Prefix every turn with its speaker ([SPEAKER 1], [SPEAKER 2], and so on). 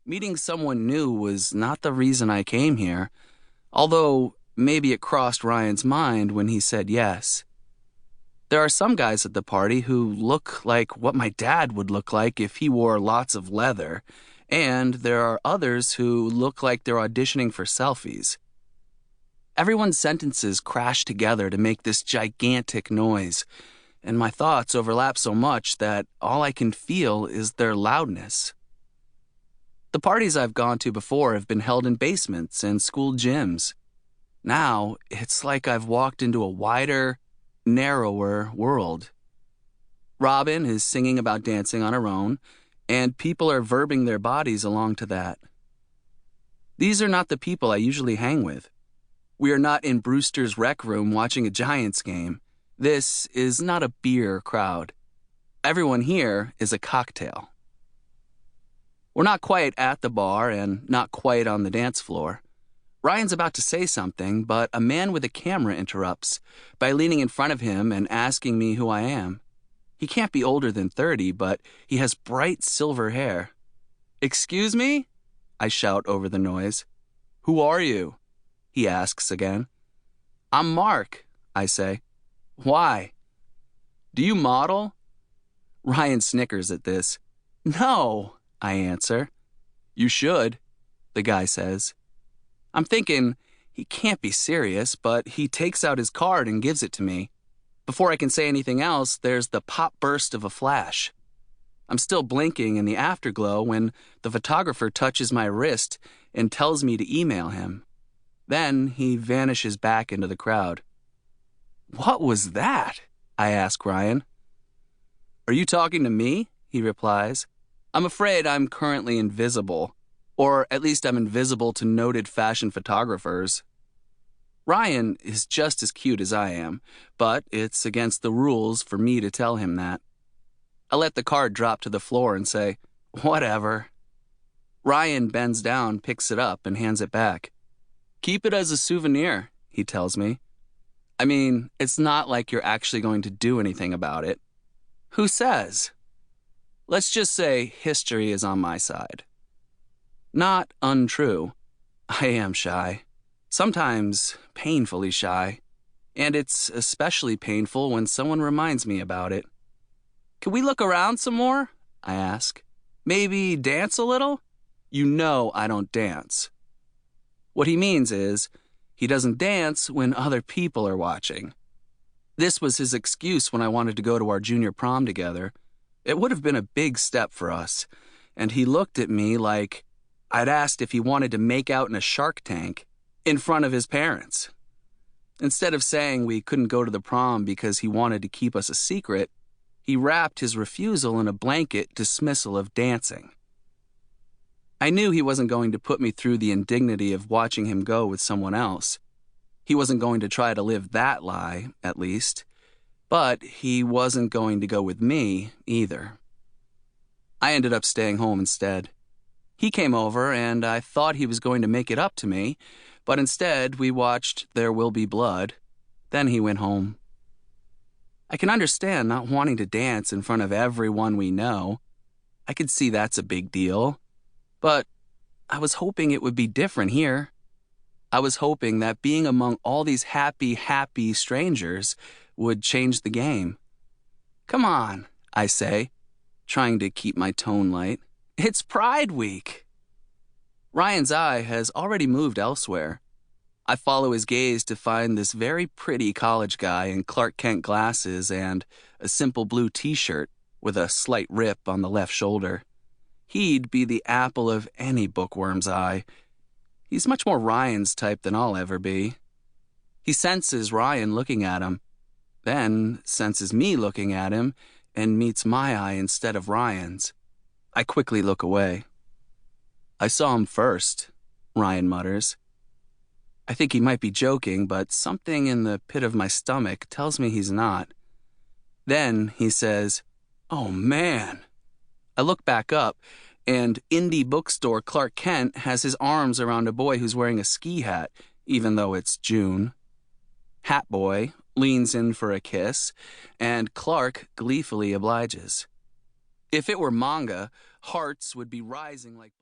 [SPEAKER 1] Meeting someone new was not the reason I came here, although maybe it crossed Ryan's mind when he said yes. There are some guys at the party who look like what my dad would look like if he wore lots of leather, and there are others who look like they're auditioning for selfies. Everyone's sentences crash together to make this gigantic noise, and my thoughts overlap so much that all I can feel is their loudness. The parties I've gone to before have been held in basements and school gyms. Now, it's like I've walked into a wider, narrower world. Robin is singing about dancing on her own, and people are verbing their bodies along to that. These are not the people I usually hang with. We are not in Brewster's Rec Room watching a Giants game. This is not a beer crowd. Everyone here is a cocktail. We're not quite at the bar and not quite on the dance floor. Ryan's about to say something, but a man with a camera interrupts by leaning in front of him and asking me who I am. He can't be older than 30, but he has bright silver hair. "Excuse me?" I shout over the noise. "Who are you?" he asks again. "I'm Mark," I say. "Why?" "Do you model?" Ryan snickers at this. "No," I answer. "You should," the guy says. I'm thinking, he can't be serious, but he takes out his card and gives it to me. Before I can say anything else, there's the pop burst of a flash. I'm still blinking in the afterglow when the photographer touches my wrist and tells me to email him. Then he vanishes back into the crowd. "What was that?" I ask Ryan. "Are you talking to me?" he replies. "I'm afraid I'm currently invisible. Or at least I'm invisible to noted fashion photographers." Ryan is just as cute as I am, but it's against the rules for me to tell him that. I let the card drop to the floor and say, "Whatever." Ryan bends down, picks it up, and hands it back. "Keep it as a souvenir," he tells me. "I mean, it's not like you're actually going to do anything about it." "Who says?" "Let's just say history is on my side." Not untrue. I am shy. Sometimes painfully shy. And it's especially painful when someone reminds me about it. "Can we look around some more?" I ask. "Maybe dance a little?" You know I don't dance. What he means is, he doesn't dance when other people are watching. This was his excuse when I wanted to go to our junior prom together. It would have been a big step for us, and he looked at me like I'd asked if he wanted to make out in a shark tank in front of his parents. Instead of saying we couldn't go to the prom because he wanted to keep us a secret, he wrapped his refusal in a blanket dismissal of dancing. I knew he wasn't going to put me through the indignity of watching him go with someone else. He wasn't going to try to live that lie, at least. But he wasn't going to go with me, either. I ended up staying home instead. He came over, and I thought he was going to make it up to me, but instead we watched There Will Be Blood. Then he went home. I can understand not wanting to dance in front of everyone we know. I could see that's a big deal. But I was hoping it would be different here. I was hoping that being among all these happy strangers would change the game. "Come on," I say, trying to keep my tone light. "It's Pride Week." Ryan's eye has already moved elsewhere. I follow his gaze to find this very pretty college guy in Clark Kent glasses and a simple blue t-shirt with a slight rip on the left shoulder. He'd be the apple of any bookworm's eye. He's much more Ryan's type than I'll ever be. He senses Ryan looking at him, then senses me looking at him, and meets my eye instead of Ryan's. I quickly look away. "I saw him first," Ryan mutters. I think he might be joking, but something in the pit of my stomach tells me he's not. Then he says, "Oh, man." I look back up, and indie bookstore Clark Kent has his arms around a boy who's wearing a ski hat, even though it's June. Hat Boy leans in for a kiss, and Clark gleefully obliges. If it were manga, hearts would be rising like